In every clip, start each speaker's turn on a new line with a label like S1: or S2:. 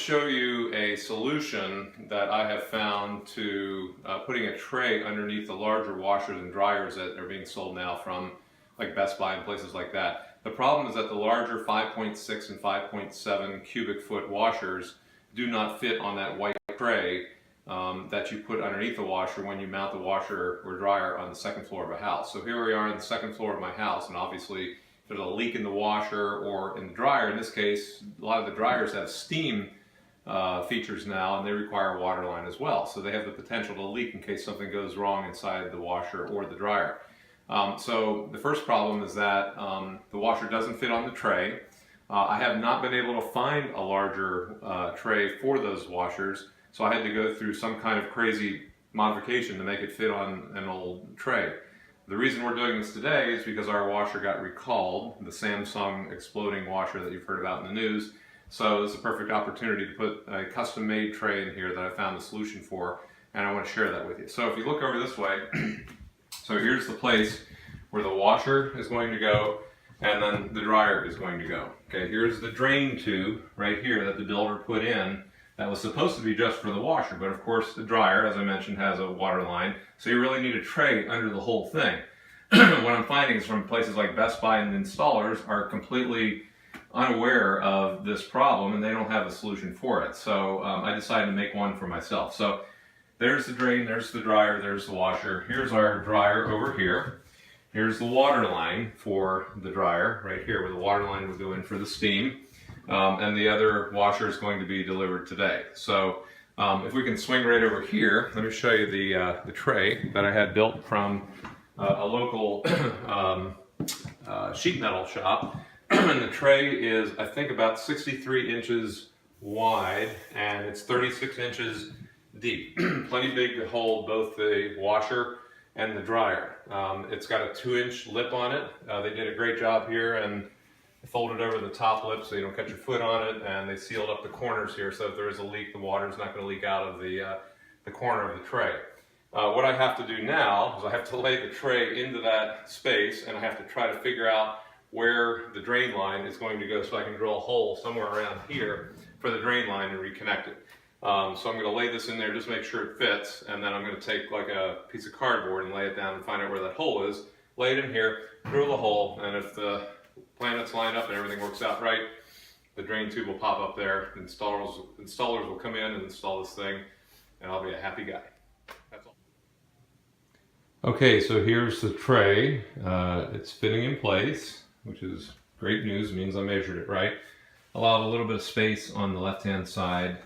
S1: show you a solution that I have found to putting a tray underneath the larger washers and dryers that are being sold now from like Best Buy and places like that. The problem is that the larger 5.6 and 5.7 cubic foot washers do not fit on that white tray that you put underneath the washer when you mount the washer or dryer on the second floor of a house. So here we are on the second floor of my house, and obviously if there's a leak in the washer or in the dryer, in this case, a lot of the dryers have steam features now, and they require a water line as well. So they have the potential to leak in case something goes wrong inside the washer or the dryer. So the first problem is that the washer doesn't fit on the tray. I have not been able to find a larger tray for those washers, so I had to go through some kind of crazy modification to make it fit on an old tray. The reason we're doing this today is because our washer got recalled, the Samsung exploding washer that you've heard about in the news. So it's a perfect opportunity to put a custom-made tray in here that I found a solution for, and I want to share that with you. So if you look over this way, so here's the place where the washer is going to go, and then the dryer is going to go. Okay, here's the drain tube right here that the builder put in that was supposed to be just for the washer, but of course the dryer, as I mentioned, has a water line, so you really need a tray under the whole thing. What I'm finding is from places like Best Buy and installers are completely unaware of this problem, and they don't have a solution for it. So I decided to make one for myself. So there's the drain, there's the dryer, there's the washer. Here's our dryer over here. Here's the water line for the dryer right here, where the water line would go in for the steam. And the other washer is going to be delivered today. So if we can swing right over here, let me show you the tray that I had built from a local sheet metal shop. And the tray is, I think, about 63 inches wide, and it's 36 inches deep. Plenty big to hold both the washer and the dryer. It's got a 2-inch lip on it. They did a great job here, and folded over the top lip so you don't catch your foot on it, and they sealed up the corners here so if there is a leak, the water is not going to leak out of the corner of the tray. What I have to do now is I have to lay the tray into that space, and I have to try to figure out where the drain line is going to go so I can drill a hole somewhere around here for the drain line and reconnect it. So I'm going to lay this in there, just make sure it fits, and then I'm going to take like a piece of cardboard and lay it down and find out where that hole is, lay it in here, drill the hole, and if the planets line up and everything works out right, the drain tube will pop up there, installers will come in and install this thing, and I'll be a happy guy. That's all. Okay, so here's the tray. It's fitting in place, which is great news. It means I measured it right. Allowed a little bit of space on the left-hand side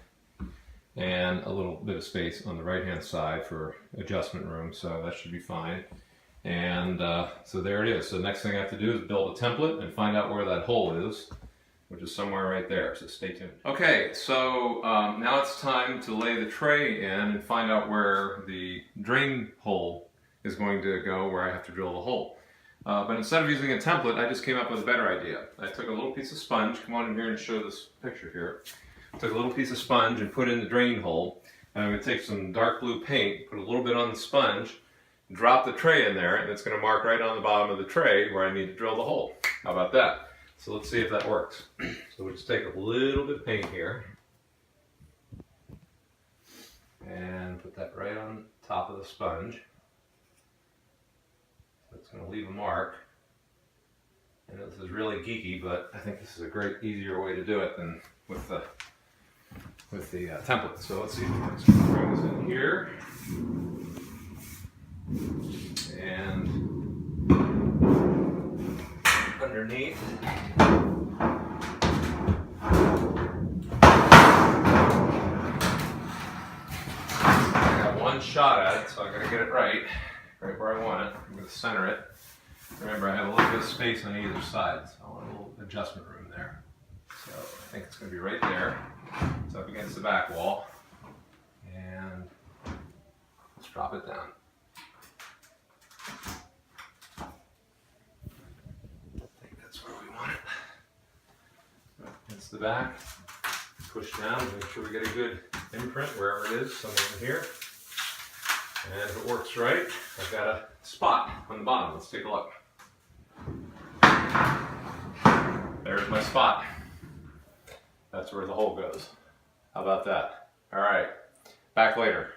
S1: and a little bit of space on the right-hand side for adjustment room, so that should be fine. And so there it is. So the next thing I have to do is build a template and find out where that hole is, which is somewhere right there, so stay tuned. Okay, so now it's time to lay the tray in and find out where the drain hole is going to go, where I have to drill the hole. But instead of using a template, I just came up with a better idea. I took a little piece of sponge, come on in here and show this picture here. Took a little piece of sponge and put it in the drain hole, and I'm going to take some dark blue paint, put a little bit on the sponge, drop the tray in there, and it's going to mark right on the bottom of the tray where I need to drill the hole. How about that? So let's see if that works. So we'll just take a little bit of paint here and put that right on top of the sponge. So it's going to leave a mark. I know this is really geeky, but I think this is a great, easier way to do it than with the template. So let's see if it works. Bring this in here. And underneath, I got one shot at it, so I gotta get it right where I want it. I'm gonna center it. Remember, I have a little bit of space on either side, so I want a little adjustment room there. So I think it's gonna be right there. It's up against the back wall, and let's drop it down. The back, push down, make sure we get a good imprint wherever it is, somewhere in here. And if it works right, I've got a spot on the bottom. Let's take a look. There's my spot. That's where the hole goes. How about that? All right, back later.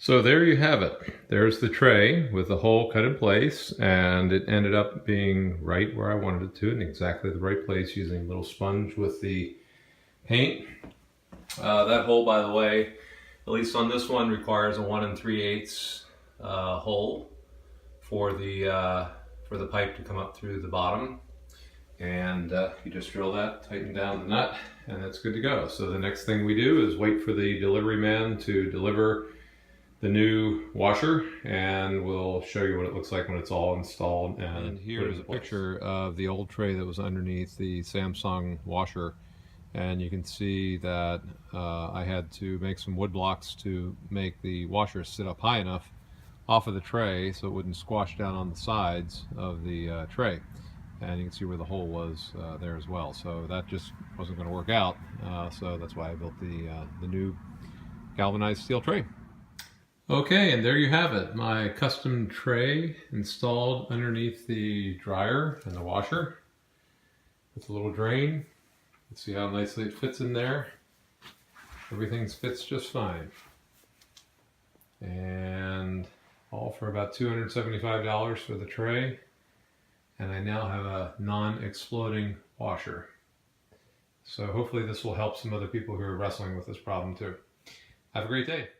S1: So there you have it. There's the tray with the hole cut in place, and it ended up being right where I wanted it to, in exactly the right place, using a little sponge with the paint. That hole, by the way, at least on this one, requires a 1 3/8 hole for the pipe to come up through the bottom. And you just drill that, tighten down the nut, and that's good to go. So the next thing we do is wait for the delivery man to deliver the new washer, and we'll show you what it looks like when it's all installed. And here's a picture of the old tray that was underneath the Samsung washer, and you can see that I had to make some wood blocks to make the washer sit up high enough off of the tray so it wouldn't squash down on the sides of the tray. And you can see where the hole was there as well. So that just wasn't going to work out. So that's why I built the new galvanized steel tray. Okay, and there you have it. My custom tray installed underneath the dryer and the washer with a little drain. Let's see how nicely it fits in there. Everything fits just fine. And all for about $275 for the tray. And I now have a non-exploding washer. So hopefully this will help some other people who are wrestling with this problem too. Have a great day.